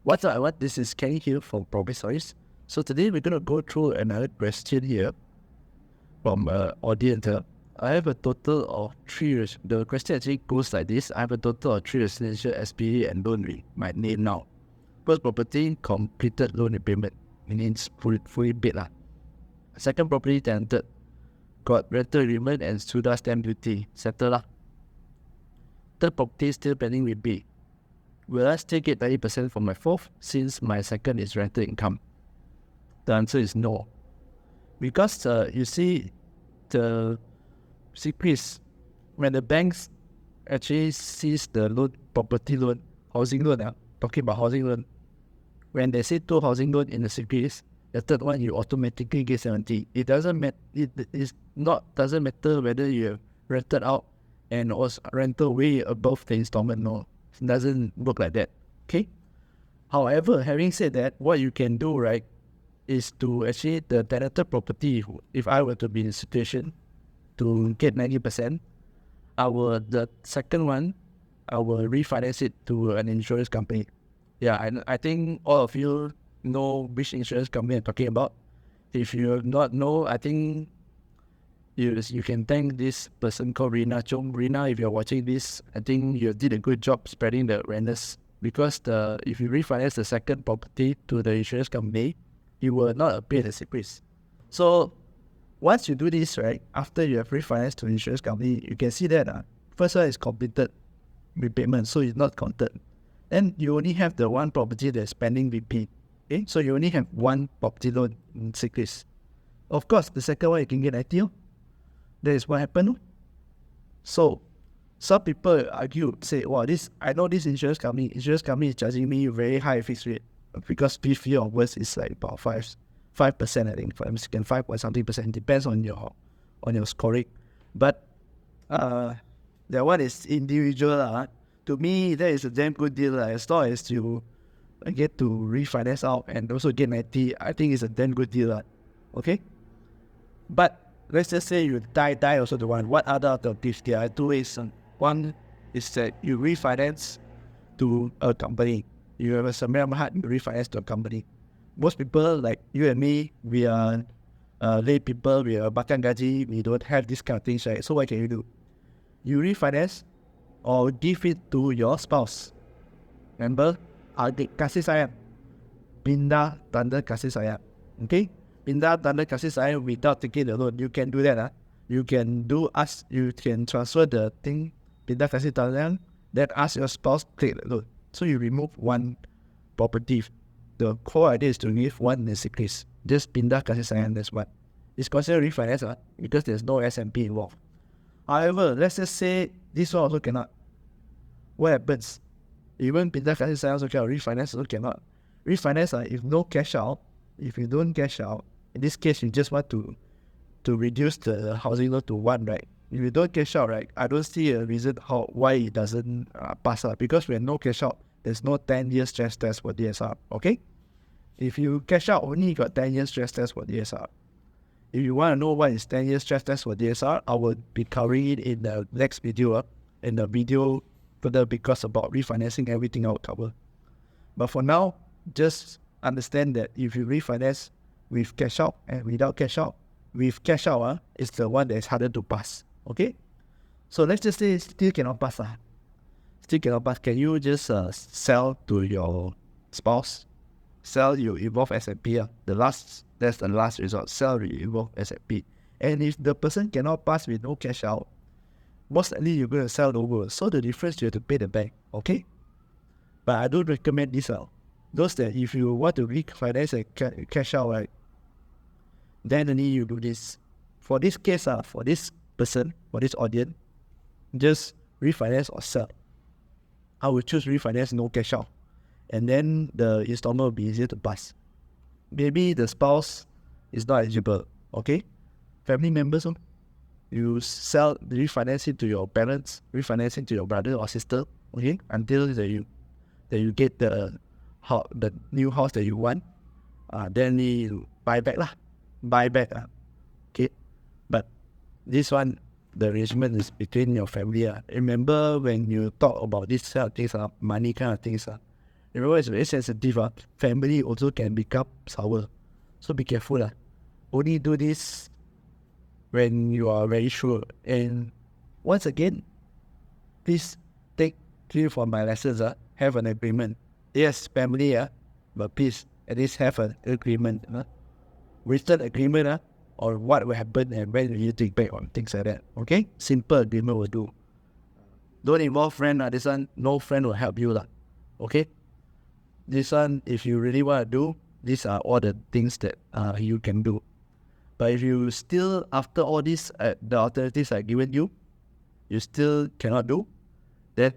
What's up, everyone? This is Kenny here from Property Stories. So today we're going to go through another question here from audience. I have a total of 3 years. The question actually goes like this. I have a total of 3 residential SPA and loan with my name now. First property, completed loan repayment. Meaning it's fully paid lah. Second property, tenanted. Got rental agreement and SUDA stamp duty. Settle lah. Third property, still pending repay. Will I still get 30% from my fourth since my second is rental income? The answer is no. Because you see, the secrets, when the banks actually sees the loan, property loan, housing loan, talking about housing loan, when they say 2 housing loan in the secrets, the third one you automatically get 70. It doesn't matter. Doesn't matter whether you have rented out and also rental way above the installment. No, it doesn't work like that. Okay. However, having said that, what you can do, right, is to actually the tenanted property. If I were to be in a situation to get 90%, the second one, I will refinance it to an insurance company. Yeah, I think all of you know which insurance company I'm talking about. If you not know, I think you can thank this person called Rina Chong. Rina, if you're watching this, I think you did a good job spreading the awareness, because if you refinance the second property to the insurance company, you will not appear the secrets. So once you do this, right, after you have refinanced to insurance company, you can see that first one is completed repayment, so it's not counted. Then you only have the one property that's pending repay. Okay, so you only have one property loan in secrets. Of course, the second one you can get 90. That is what happened. So some people argue, say, wow, I know this insurance company is charging me very high fixed rate, because fifth year onwards is like about 5%, I think, 5 or something percent, depends on your scoring. But that one is individual. To me, that is a damn good deal. As long as you get to refinance out and also get 90, I think it's a damn good deal. Okay? But let's just say you die also the one. What other alternatives? There are 2 ways. One is that you refinance to a company. You have a Samir Mahat, you refinance to a company. Most people like you and me, we are lay people, we are Bakang Gaji, we don't have this kind of things, right? So what can you do? You refinance or give it to your spouse. Remember, adik kasih sayang, pindah tanda kasih sayang. Okay? Pindah tanda kasih sayang without taking the loan. You can do that. You can transfer the thing, pindah kasih sayang, then ask your spouse to take the loan. So you remove one property. The core idea is to give one in secrets. Just pindah kasih sayang, that's what. It's considered refinance because there's no S&P involved. However, let's just say this one also cannot. What happens? Even pindah kasih sayang also cannot. Refinance also cannot. Refinance, if no cash out, if you don't cash out, in this case you just want to reduce the housing loan to 1, right? If you don't cash out, right, I don't see a reason why it doesn't pass out. Because when no cash out, there's no 10-year stress test for DSR. Okay? If you cash out, only you got 10-year stress test for DSR. If you want to know what is 10-year stress test for DSR, I will be covering it in the next video. In the video further, because about refinancing, everything I will cover. But for now, just understand that if you refinance with cash out and without cash out, with cash out, it's the one that is harder to pass. Okay? So let's just say still cannot pass. Still cannot pass. Can you just sell to your spouse? Sell, you involve S&P. That's the last resort. Sell, you involve S&P. And if the person cannot pass with no cash out, most likely you're going to sell over. So the difference, you have to pay the bank. Okay? But I don't recommend this out. Those that if you want to refinance and cash out, right, then only you do this. For this case, for this person, for this audience, just refinance or sell. I would choose refinance, no cash out. And then the installment will be easier to pass. Maybe the spouse is not eligible. Okay? Family members, you refinance it to your parents, refinance it to your brother or sister. Okay? Until that you get the new house that you want. Then you buy back. Okay? But this one, the arrangement is between your family. Remember when you talk about this kind of things, money kind of things, Remember, it's very sensitive. Family also can become sour. So be careful. Only do this when you are very sure. And once again, please take cue from my lessons. Have an agreement. Yes, family, but please at least have an agreement. Written agreement on what will happen and when you take back on things like that. Okay? Simple agreement will do. Don't involve friend. This one, no friend will help you. Okay? This one, if you really want to do, these are all the things that you can do. But if you still, after all this, the alternatives I given you, you still cannot do, then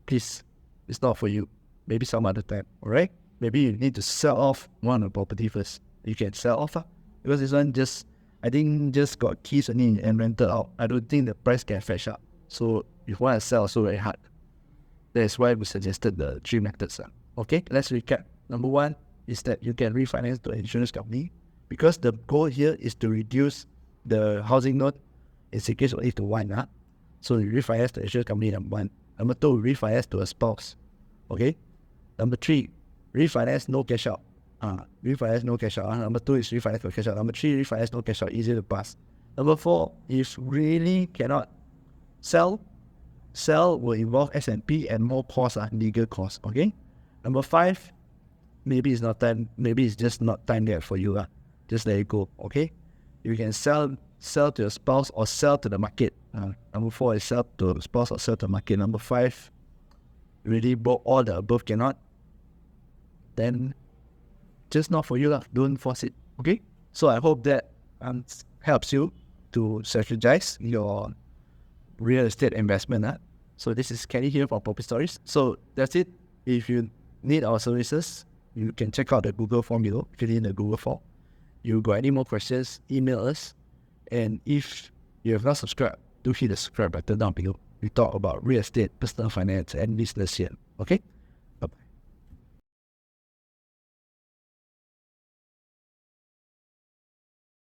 please, it's not for you. Maybe some other time, alright? Maybe you need to sell off one of the property first. You can sell off, because this one I think just got keys only and rented out. I don't think the price can fetch up. So if you want to sell, so very hard. That's why we suggested the 3 methods. Okay, let's recap. Number 1 is that you can refinance to an insurance company, because the goal here is to reduce the housing loan in case only to 1. So you refinance the insurance company, number 1. Number 2, refinance to a spouse. Okay. Number 3, refinance no cash out. Refinance no cash out. Number 2 is refinance no cash out. Number 3, refinance no cash out, easier to pass. Number 4, if really cannot sell will involve S&P and more costs, legal costs. Okay. Number 5, maybe it's not time. Maybe it's just not time yet for you. Just let it go. Okay. You can sell to your spouse or sell to the market. Number 4 is sell to the spouse or sell to the market. Number 5, really all the above cannot, then just not for you. Don't force it. Okay. So I hope that helps you to strategize your real estate investment. So this is Kenny here for Property Stories. So that's it. If you need our services, you can check out the Google form below. Fill in the Google form. You got any more questions, email us. And if you have not subscribed, do hit the subscribe button down below. We talk about real estate, personal finance, and business here. Okay.